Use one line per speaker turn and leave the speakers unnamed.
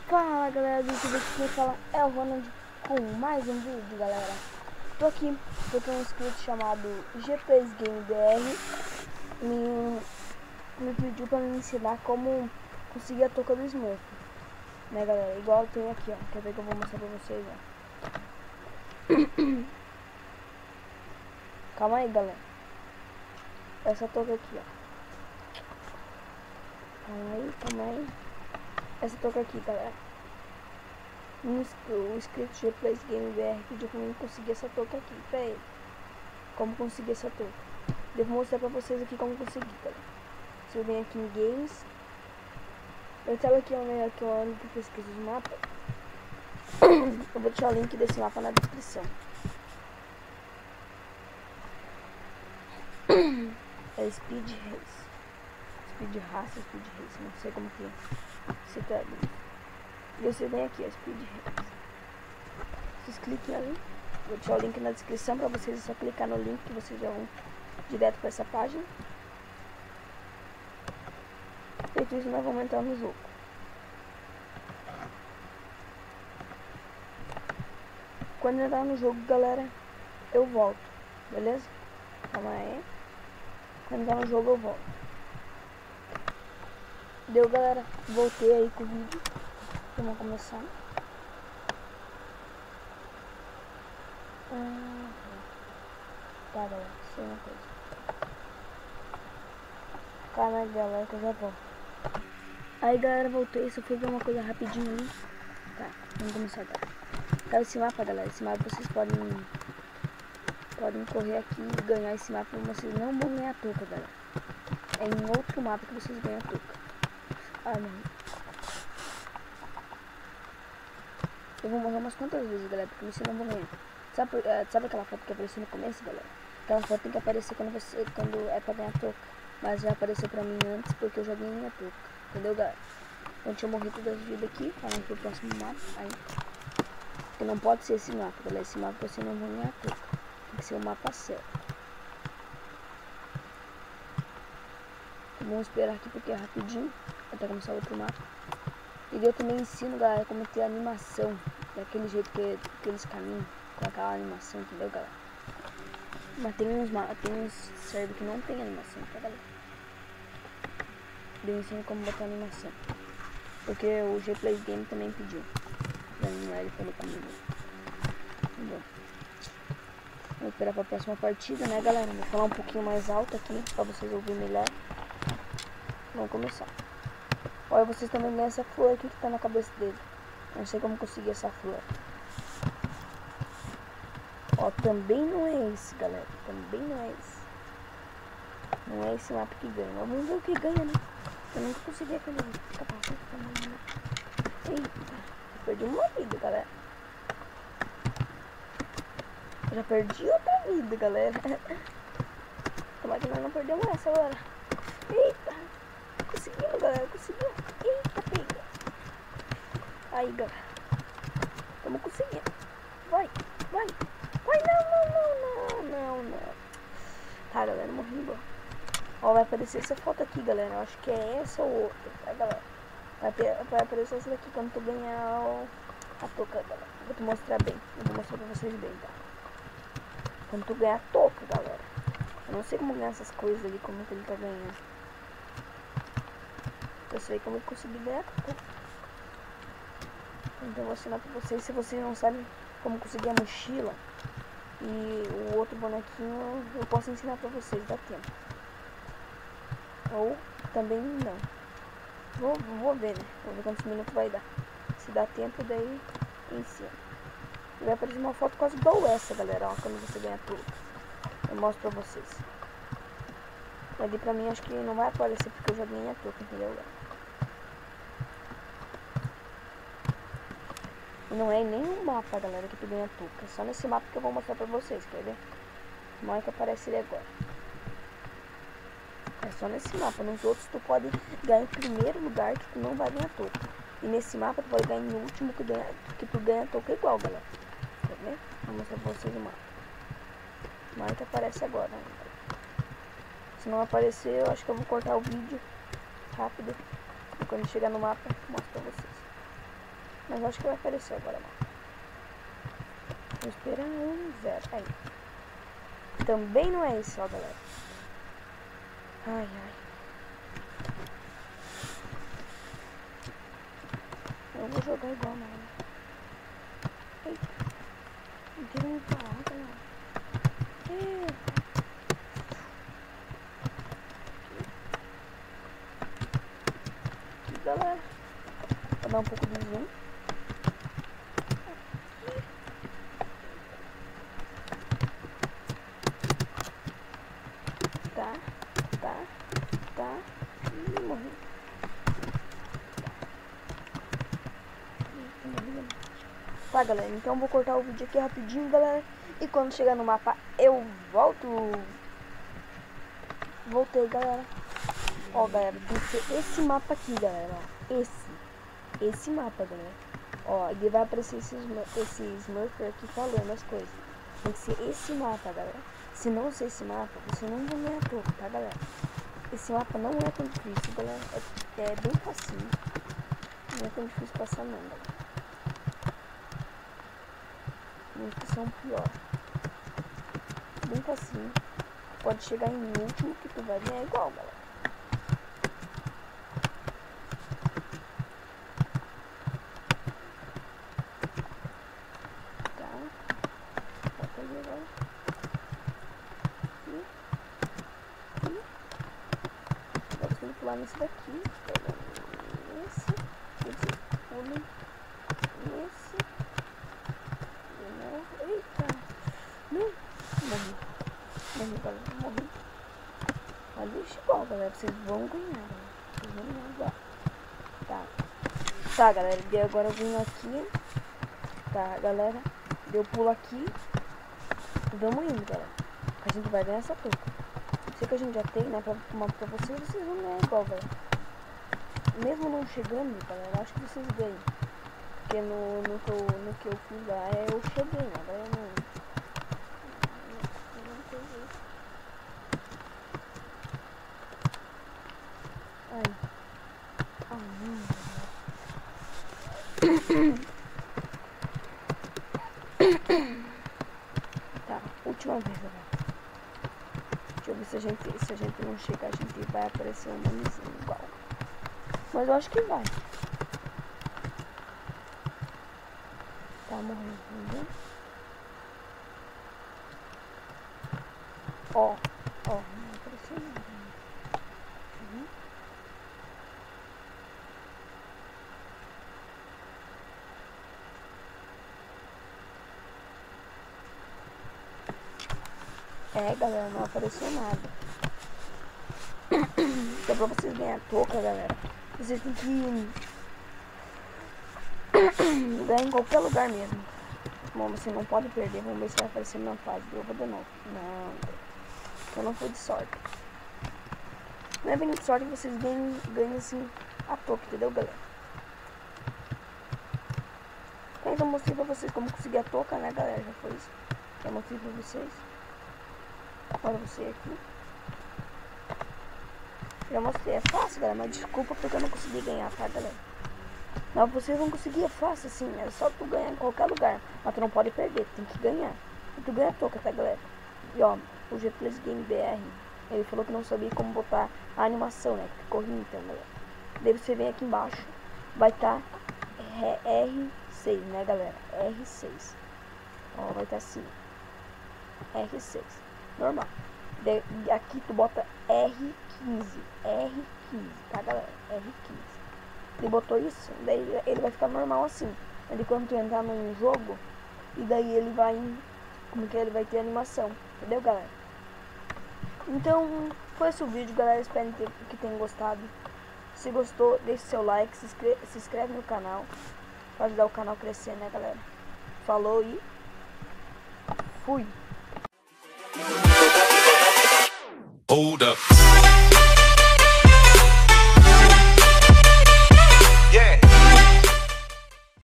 Fala galera do YouTube, aqui quem fala é o Ronald com mais um vídeo, galera. Tô aqui porque um inscrito chamado G3 Game BR me pediu pra me ensinar como conseguir a touca do Smurf, né galera, igual eu tenho aqui, ó. Quer ver que eu vou mostrar pra vocês, ó. Calma aí galera, essa touca aqui, ó. Calma aí. Essa touca aqui, galera. O inscrito G3 Game BR pediu pra mim conseguir essa touca aqui pra ele. Como conseguir essa touca? Eu vou mostrar pra vocês aqui como conseguir, galera. Se eu venho aqui em Games, eu tava aqui onde eu pesquiso os mapas. Eu vou deixar o link desse mapa na descrição. É Speed Race. Speed Race, não sei como que é. Você traduz. E você vem aqui, ó, Speed Race. Vocês cliquem ali. Vou deixar o link na descrição pra vocês. É só clicar no link que vocês já vão direto pra essa página. Feito isso, nós vamos entrar no jogo. Quando entrar no jogo, galera, eu volto. Beleza? Calma aí. Quando entrar no jogo, eu volto. Deu, galera, voltei aí com o vídeo. Vamos começar. Tá, galera, isso é uma coisa. Calma aí, galera, que eu já volto. Aí, galera, voltei. Só fui ver uma coisa rapidinho ali. Tá, vamos começar agora. Tá, esse mapa, galera, esse mapa vocês podem correr aqui e ganhar esse mapa. Mas vocês não vão ganhar a touca, galera. É em outro mapa que vocês ganham a touca. Ah, não. Eu vou morrer umas quantas vezes, galera, porque você não vai ganhar. Sabe aquela foto que apareceu no começo, galera? Aquela foto tem que aparecer quando é pra ganhar a touca. Mas já apareceu pra mim antes porque eu já ganhei minha touca. Entendeu, galera? Então tinha morrido todas as vidas aqui. Vamos pro próximo mapa. Aí. Porque não pode ser esse mapa, galera. Esse mapa você não vai ganhar a touca. Tem que ser o mapa certo. Vamos esperar aqui porque é rapidinho. Até começar outro mapa. E eu também ensino, galera, como ter animação. Daquele jeito que eles caminham. Com aquela animação, entendeu, galera? Mas tem uns servers que não tem animação, tá, galera? Eu ensino como botar animação. Porque o G3 Game também pediu. Pra mim, ele falou pra mim. Bom. Vou esperar pra próxima partida, né, galera? Vou falar um pouquinho mais alto aqui, pra vocês ouvirem melhor. Vamos começar. Olha, vocês também ganham essa flor aqui que tá na cabeça dele. Não sei como conseguir essa flor. Ó, também não é esse, galera. Também não é esse. Não é esse mapa que ganha. Mas vamos ver o que ganha, né? Eu nunca consegui aquele capacete também, né? Eita, eu perdi uma vida, galera. Eu já perdi outra vida, galera. Tomara que nós não perdemos essa agora. Eita. Conseguimos, galera, conseguimos. Eita, pega. Aí, galera. Estamos conseguindo. Vai. Vai, não. Tá, galera, morri igual. Ó, vai aparecer essa foto aqui, galera. Eu acho que é essa ou outra, tá, galera? Vai aparecer essa daqui quando tu ganhar a touca, galera. Vou te mostrar bem. Eu vou mostrar pra vocês bem, tá? Quando tu ganhar a touca, galera. Eu não sei como ganhar essas coisas ali, como que ele tá ganhando. Eu sei como eu consegui ganhar a touca. Então eu vou ensinar pra vocês. Se vocês não sabem como conseguir a mochila e o outro bonequinho, eu posso ensinar pra vocês, dá tempo. Ou também não. Vou ver, né? Vou ver quantos minutos vai dar. Se dá tempo, daí ensino. Vai aparecer uma foto quase igual essa, galera, ó, quando você ganha tudo. Eu mostro pra vocês. Ali pra mim acho que não vai aparecer porque eu já ganhei a touca, entendeu, galera? Não é nem um mapa, galera, que tu ganha touca. É só nesse mapa que eu vou mostrar pra vocês, quer ver? Como é que aparece ele agora? É só nesse mapa. Nos outros tu pode ganhar em primeiro lugar que tu não vai ganhar touca. E nesse mapa tu pode ganhar em último que tu ganha touca igual, galera. Quer ver? Vou mostrar pra vocês o mapa. Marca aparece agora, né? Se não aparecer, eu acho que eu vou cortar o vídeo rápido. E quando chegar no mapa, eu mostro pra vocês. Mas eu acho que vai aparecer agora, mano. Vou esperar 0. Aí. Também não é esse, ó, galera. Ai, ai. Eu vou jogar igual, mano. Eita. Não tem muita água, não. Eita. Aqui, galera. Vou dar um pouco de zoom. Tá. Ih, morri. Tá, galera, então eu vou cortar o vídeo aqui rapidinho, galera. E quando chegar no mapa, eu volto. Voltei, galera. Ó, galera, tem que ser esse mapa aqui, galera. Ó, esse mapa, galera. Ó, ele vai aparecer esse Smurf aqui falando as coisas. Tem que ser esse mapa, galera. Se não ser esse mapa, você não vai ganhar toco, tá, galera? Esse mapa não é tão difícil, galera. É bem facinho. Não é tão difícil passar, não, galera. Muitos são pior. Bem facinho. Pode chegar em último que tu vai ganhar igual, galera. Tá. Bota ali agora. Agora você tem que pular nesse daqui. Esse. Pula. Esse. De novo. Eita. Não. Morri, galera. Morri. Mas deixa igual, galera. Vocês vão ganhar. Vocês vão ganhar igual. Tá, galera. E agora eu venho aqui. Tá, galera. Eu pulo aqui. Vamos indo, galera. A gente vai ganhar essa touca. Sei que a gente já tem, né? Pra vocês vão ganhar igual, galera. Mesmo não chegando, galera, acho que vocês ganham. Porque no que eu fiz lá, eu cheguei, né? Agora eu não tenho isso. Ai. Tá, última vez, galera. Deixa eu ver se a gente não chegar, a gente vai aparecer um nomezinho igual. Mas eu acho que vai. Tá morrendo. Ó, não apareceu nada. É, galera, não apareceu nada. Então pra vocês ganhar touca, galera, vocês têm que ganhar em qualquer lugar mesmo. Bom, você não pode perder. Vamos ver se vai aparecer na fase. Eu vou de novo. Não, eu não fui de sorte. Não é bem de sorte que vocês ganham assim a touca, entendeu, galera? Então eu mostrei pra vocês como conseguir a touca, né, galera? Já foi isso. Já mostrei pra vocês. Agora você aqui. Já mostrei. É fácil, galera, mas desculpa porque eu não consegui ganhar, tá, galera? Mas vocês vão conseguir, é fácil assim. É só tu ganhar em qualquer lugar. Mas tu não pode perder, tu tem que ganhar. E tu ganha a touca, tá, galera? E ó, o G-Plays Game BR, ele falou que não sabia como botar a animação, né? Que ficou ruim, então, galera. Daí você vem aqui embaixo, vai estar R6, né, galera? R6. Ó, vai estar assim. R6. Normal. Daí, aqui tu bota R15. R15, tá, galera? R15. Ele botou isso, daí ele vai ficar normal assim. Ele quando tu entrar num jogo, e daí ele vai, como que ele vai ter animação, entendeu, galera? Então, foi esse o vídeo, galera. Espero que tenham gostado. Se gostou, deixe seu like, se inscreve no canal, pra ajudar o canal a crescer, né, galera? Falou e fui!
Hold up.